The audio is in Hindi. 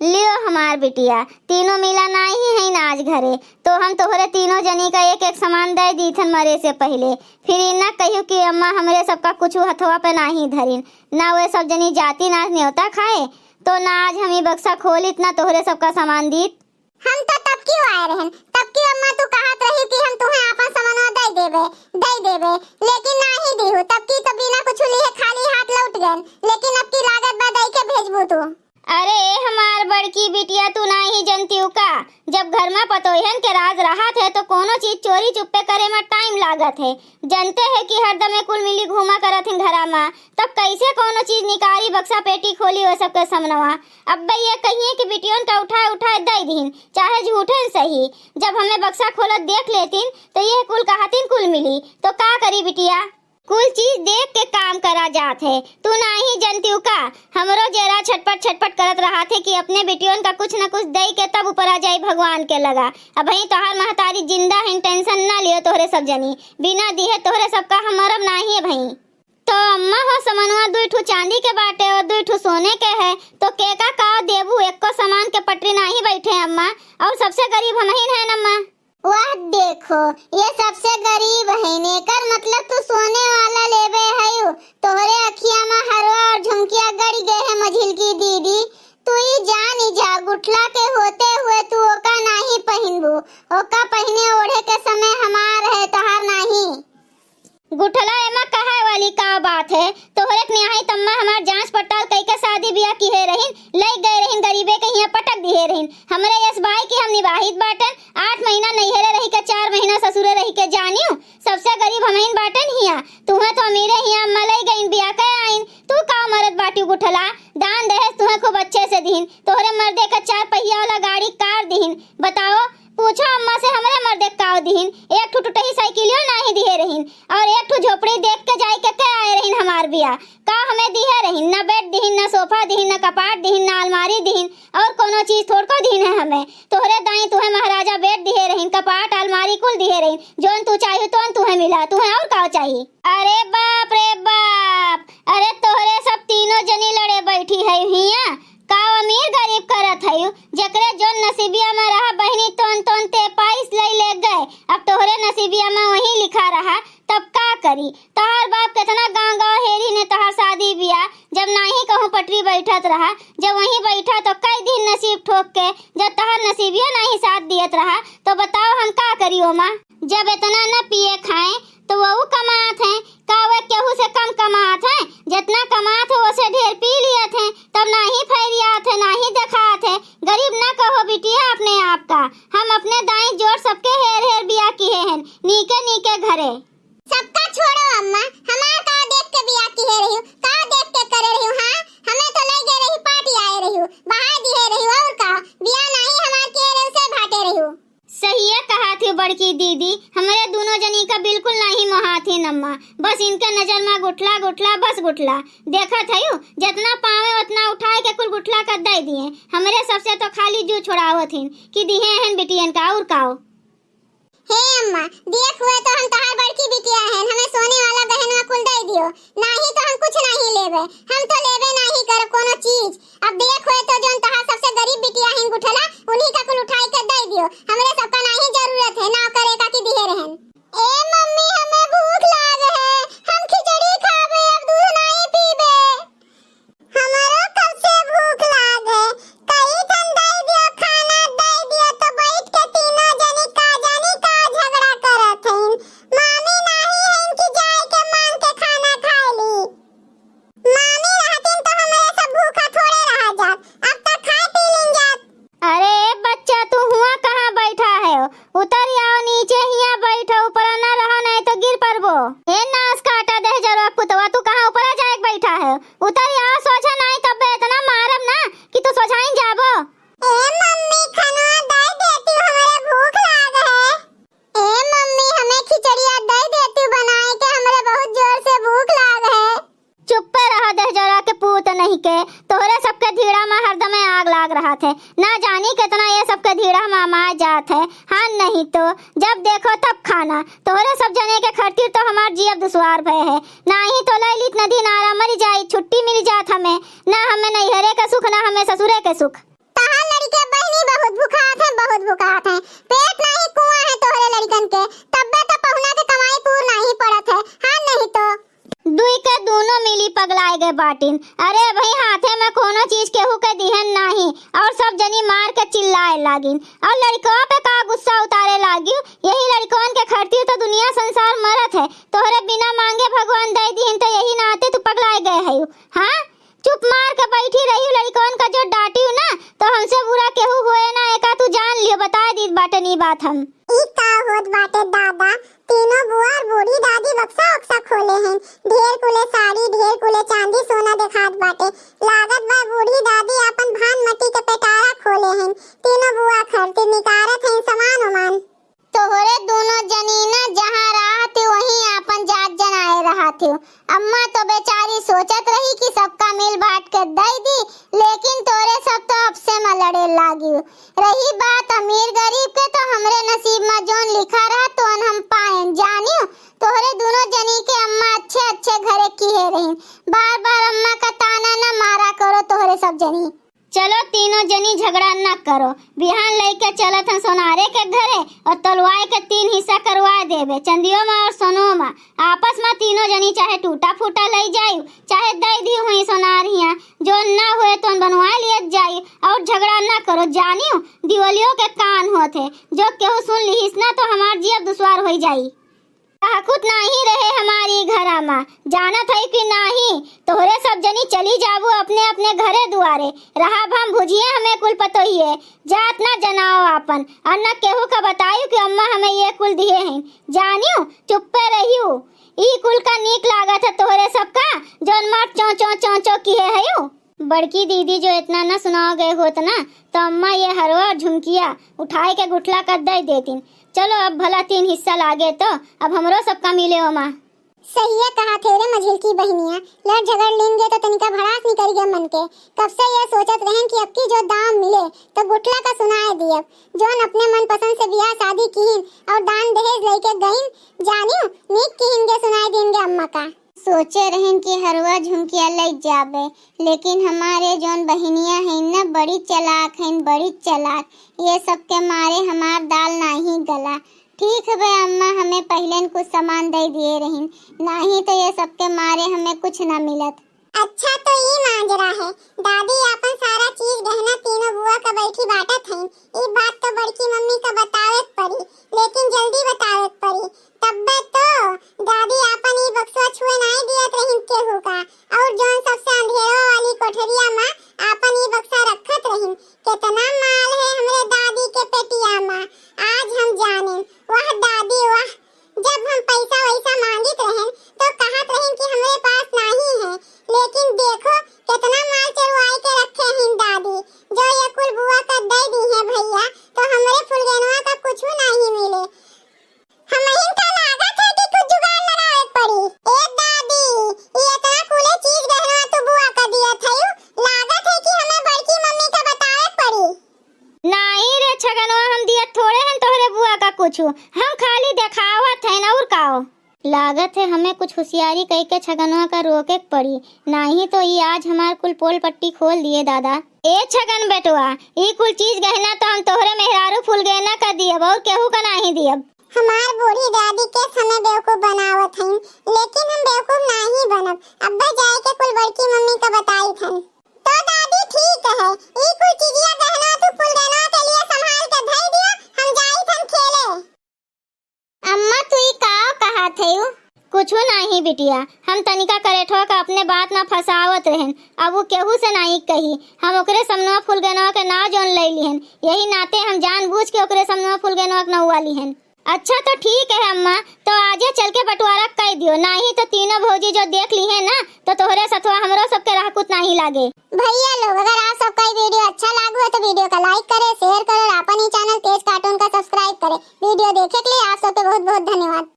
लियो हमार बिटिया, तीनों मिला नहीं है ना आज घरे, तो हम तोहरे तीनों जनी का एक एक सामान दे दीथन मरे से पहले। फिर इना कहियो कि अम्मा हमरे सबका कुछ हथवा पे नहीं धरिन, ना वे सब जनी जाती ना न्योता खाए, तो ना आज हम बक्सा खोल इतना तोहरे सबका सामान दीत। हम तो तब क्यों आए रहन, तब की अम्मा तू कहत रही कि हम तुम्हें आपन सामान दे देबे, लेकिन नहीं दी हो। तब की तो बिना कुछ लिए खाली हाथ लौट गए, लेकिन अब की लागत बा दई के भेजबू तू। अरे हमार बड़की बिटिया, तू नहीं जनती का, जब घर में पतोहन के राज रहा थे तो कोनो चीज चोरी चुप्पे करे में टाइम लागत है। जानते है कि हरदम कुल मिली घूमा करत हैं घरा में, तब कैसे कोनो चीज निकारी बक्सा पेटी खोली वो सब के समनवा। अब ये कहिए कि बिटियों का उठाए दे दीन, चाहे झूठे सही। जब हमें बक्सा खोलत देख लेतीन तो ये कुल कहतीन कुल मिली, तो का करी बिटिया, कुल चीज देख के काम करा जात है। तू नहीं जानती का, हमरो जरा छटपट करत रहा थे कि अपने बेटियों का कुछ न कुछ दे के तब ऊपर आ जाए भगवान के लगा। अब भई तोहार महतारी जिंदा है, टेंशन ना लियो तोहरे सब जनी, बिना दिए तोहरे सबका हमरब नहीं है भई। तो अम्मा हो समनवा 2 ठो चांदी के बाटे और 2 ठो सोने के है, तो के का देबू, एको सामान के पटरी नहीं बैठे अम्मा, और सबसे गरीब हम ही हैं अम्मा। वाह देखो, ये सबसे गरीब है, नेकर मतलब तू सोने वाला लेबे है। तोहरे अखिया में हरवा और झुमकिया गड़ गए है मझिल की दीदी। तू ही जान जा, गुठला के होते हुए तू ओका नहीं पहनबू, ओका पहने ओढ़े के समय हमार है तोहार नहीं। गुठला एमा कहे वाली का बात है, तोहरे न्याही तम्मा हमार जांच पड़ताल कई के शादी ब्याह की है रहीन, लई गए रहीन गरीबे के यहाँ पटक दिए रहीन। हमरे यस भाई की हम निवाहित बाटन, 8 महीना नैहरे रही के 4 महीना ससुरे रही के जानियो, सबसे गरीब हमहिन बाटन हिया। तुम्हें तो अमीरे हिया, अम्मा लई गईन बियाह के आइन, तू का मरद बाटी गुठला, दान दहेज तुम्हें खूब अच्छे से दीन, तोहरे मर्दे का 4 पहिया वाला गाड़ी कार दीन। बताओ, पूछो अम्मा से हमरे मर्दे काव दीन, एक ठो टूटही साइकिलियो नहीं दिए रहीन, और एक ठो झोपड़ी देख के जाई के आए रहीन हमार बिया। का हमें दिए रहीन, ना बेड दीन, ना सोफा दीन, ना कपाट दीन, ना अलमारी दीन, और कोनो चीज थोड़को दीन है हमें। तोहरे दाई तुम्हें महाराजा बेड दिए रहीन, कपाट अलमारी कुल दिए रहीन, जोन तू चाहिए तो तुम्हें मिला, तुम्हें और का चाहिए। अरे बाप रे बाप, अरे तोहरे सब तीनों जनी लड़े बैठी है हिया, का अमीर गरीब करत है, जकरे जो नसीबिया में रहा बहनी तोन ते पाइस ले गए। अब तोहरे नसीबिया में वही लिखा रहा, तब का करी। तोहर बाप कितना गांव हेरी ने तोहर शादी बिया, जब नहीं कहूँ पटरी बैठत रहा, जब वहीं बैठा तो कई दिन नसीब ठोक के, जब तोहर नसीबिया नहीं साथ दियत रहा, तो बताओ हम का करी ओमा। जब इतना न पिए खाए तो वो कमात है, का वे केहू से कम कमात है, जितना कमात है उसे ढेर पी लियत है, तब नहीं फैरियात है, नहीं दिखात है। गरीब ना कहो बिटिया अपने आप का, हम अपने दाई जोड़ सबके हेर बिया किए हैं, नीके घरे। सबका छोड़ो अम्मा, हमार का देख के बिया की है रही, का देख के करे रही। हां हमें तो ले गए रही, पार्टी आए रही, बाहर दिए रही, और का बिया नहीं हमार के रे से भाटे रही। सही है कहा थी बड़की दीदी, हमारे दोनों जनी का बिल्कुल नहीं मोहाथी नम्मा, बस इनके नजर में गुठला बस गुठला। देखा थे जितना पावे उतना उठाए के कुल गुठला कर दे दिए, हमारे सबसे तो खाली जू छोड़ावत हिन कि दिए हैं बिटियन का और काओ। हे अम्मा, देख हुए तो हम तोहार बड़की बिटिया हैं, हमें सोने वाला गहना कुल दे दियो, नहीं तो हम कुछ नहीं लेबे, हम तो लेबे नहीं कर कोनो चीज। अब देख हुए तो जोन तोहार सबसे गरीब बिटिया हैं गुठला, उन्हीं का कुल उठाई कर दे दियो, हमरे सबका नहीं जरूरत है, ना करे का की दिए रहन। ए मम्मी हमें भूख लाग है, हम खिचड़ी खाबे, अब दूध नहीं पीबे। हमारो कब से भूख लाग है, कई ठंडा दियो, खाना दे दियो, तो बैठ के तीनों जनी का जानी का झगड़ा करत हईन। मामी नहीं है इनकी जाए के मांग के खाना खाए ली, मामी रहतीन तो हमारे सब भूखा थोड़े रह जात, अब तक खाए पी लीन जात। अरे बच्चा, तू हुआ कहाँ बैठा है, उतर आओ नीचे, हिया बैठो, ऊपर ना रहो नहीं तो गिर पड़बो। हे नास काटा दे जरो कुतवा, तू कहाँ ऊपर जाए बैठा है, उतर आओ, सोचा नहीं तब इतना मारब ना कि तू सोचाई जाबो। ए मम्मी खाना दे देती, हमारे भूख लाग है। ए मम्मी हमें खिचड़िया दे देती बनाए के, हमारे बहुत जोर से भूख लाग है। चुप रहा दे जरा के पूत नहीं के, तोहरे सबके धीड़ा में हरदम आग लाग रहा थे, ना जानी कितना ये सबके धीड़ा मामा जात है। हाँ नहीं तो जब देखो तब खाना, तोहरे सब जने के खर्ची तो हमार जीव दुश्वार भय है, ना ही तो ललित नदी नारा मरी जाई, छुट्टी मिल जात हमें, ना हमें नैहरे का सुख, ना हमें ससुरे के सुख। रोज भुकात है। पेट नहीं कुआं है तोहरे लड़कन के, तब्बे तो पहुना के कमाई पूर नहीं पड़त है। हाँ नहीं तो दुई के दोनों मिली पगलाए गए बाटिन। अरे भाई हाथे में कोनो चीज केहू के दिहन नहीं और सब जनी मार के चिल्लाए लागिन और लड़कों पे का गुस्सा उतारे लागी। यही लड़कों के खर्ती तो दुनिया संसार मरत है, तोहरे बिना मांगे भगवान दे दिहन तो यही नाते तू पगलाए गए है। हाँ चुप मार के बैठी रही लड़कों का जो डांटी ना तो हमसे बुरा केहू होए ना, एका तू जान लियो बता दी बाटे नी बात हम ई का होत बाटे दादा। तीनों बुआ और बूढ़ी दादी बक्सा उक्सा खोले हैं, ढेर कुले साड़ी ढेर कुले चांदी सोना दिखात बाटे। लागत बा बूढ़ी दादी अपन भान मटी के पेटारा खोले हैं। तीनों बुआ खरती निकारत हैं सामान उमान। तोहरे दोनों जनीना जहाँ रहत वहीं अपन जात जनाए रहत हो। अम्मा तो बेचारी सोचत रही कि सबका मिल बांट के दे दी, लेकिन तोरे सब तो अब से में लड़े लागी। रही बात अमीर गरीब के तो हमरे नसीब में जोन लिखा रहा तो हम पाएं जानियो। तोहरे दोनों जनी के अम्मा अच्छे अच्छे घरे किए रही, बार बार अम्मा का ताना न मारा करो तोहरे सब जनी। चलो तीनों जनी झगड़ा न करो, बिहान लेके चलत हैं सोनारे के घरे और तलवाए के 3 हिस्सा करवा देबे, चंदियों में और सोनो में। आपस में तीनों जनी चाहे टूटा फूटा ले जायु चाहे दे दी हुई सोनारियां, जो न हुए तो बनवा लिए जाई और झगड़ा न करो जानियो। दिवालियों के कान होते जो केहू सुन लिहिस ना तो हमार जीव दुश्वार हो जाई। ताकुत नहीं रहे हमारी घरा में, जानत है कि नहीं तोहरे सब जनी चली जाबू अपने अपने घरे दुआरे। रहा हम भुजिए हमें कुल पतो ही है, जात ना जनाओ अपन और न केहू का बतायु कि अम्मा हमें ये कुल दिए हैं जानियो। चुप्पे रहियो, ई कुल का नीक लागत है तोहरे सबका जोन मार चौ चौ चौ चौ किए है। बड़की दीदी जो इतना न सुनाओ गए होत ना तो अम्मा ये हरवा और झुमकिया उठाए के गुठला कर दे देतीन। चलो अब भला 3 हिस्सा लागे तो अब हमरो सबका मिले हो माँ। सही है कहा थे रे मझिल की बहनिया। लड़ झगड़ लेंगे तो तनिका भड़ास निकल गया मन के। कब से ये सोचत रहें कि अब की जो दाम मिले तो गुठला का सुनाए दिए, जोन अपने मन पसंद से ब्याह शादी कीन और दान दहेज लेके गईन जानियो नीक कीन के सुनाए देंगे अम्मा का। सोचे रहें कि हरवा झुमकिया लग जाबे, लेकिन हमारे जोन बहनिया हैं ना बड़ी चालाक हैं, बड़ी चालाक। ये सब के मारे हमार दाल नहीं गला। ठीक है भाई अम्मा हमें पहले कुछ सामान दे दिए रही, नहीं तो ये सब के मारे हमें कुछ ना मिलत। अच्छा तो ये मांजरा है दादी अपन सारा चीज गहना तीनों बुआ का बैठी बांटत हैं। ये बात तो बड़की मम्मी का बतावे पड़ी, लेकिन जल्दी बतावे पड़ी तब्बे तो दादी अपन ये बक्सवा छुए नहीं दियत रही केहू का और जोन सबसे अंधेरा वाली कोठरिया में अपन ये बक्सा रखत रही। कितना माल है हमरे दादी के पेटिया में आज हम जाने। वाह दादी वाह, जब हम पैसा वैसा मांगित रहें तो कहत रहें कि हमरे पास नहीं है, लेकिन देखो कितना माल चुराए के रखे हैं दादी। जो ये कुल बुआ का दे दी है भैया तो हमरे फुलगेनवा का कुछ नहीं मिले। हमें का लागत है कि कुछ जुगाड़ लगावे पड़ी। ए दादी ये इतना कुले चीज गहना तो बुआ का दिया था, लागत है कि हमें बड़की मम्मी का बतावे पड़ी। नहीं रे छगनवा हम दिया थोड़े हैं तोहरे बुआ का कुछ, हम खाली दिखावत है ना और काओ। लागत है हमें कुछ होशियारी कह के छगनवा का रोके पड़ी, नहीं तो ये आज हमार कुल पोल पट्टी खोल दिए दादा। ए छगन बेटवा ये कुल चीज गहना तो हम तोहरे मेहरारू फूल गहना का दियब और केहू का नहीं दियब। हमार बूढ़ी दादी के समय बेवकूफ बनावत हैं, लेकिन हम बेवकूफ नहीं बनब। अब्बा जाए के कुल बड़की मम्मी का बताई थन। तो दादी ठीक है ये कुल चीजिया गहना तो फूल गहना के लिए संभाल के धई दियो, हम जाई थन खेले। अम्मा तू ही काओ कहा थे कुछो नहीं बिटिया, हम तनिका करेठवा का अपने बात ना फसावत रहन। अब वो केहू से नहीं कही, हम ओकरे समनवा फुलगनवा के नाव जोन ले लिहन, यही नाते हम जानबूझ के ओकरे समनवा फुलगनवा के नौवा लिहन। अच्छा तो ठीक है अम्मा, तो आजे चल के बंटवारा कर दियो, नहीं तो तीनों भौजी जो देख ली है ना तो तोहरे सतवा हमरो सबके राह कुछ नहीं लागे। भैया लोग अगर आप सबका वीडियो अच्छा लागू है तो वीडियो का लाइक करे, शेयर करे और अपन ही चैनल तेज कार्टून का सब्सक्राइब करे। वीडियो देखे के लिए आप सबके बहुत बहुत धन्यवाद।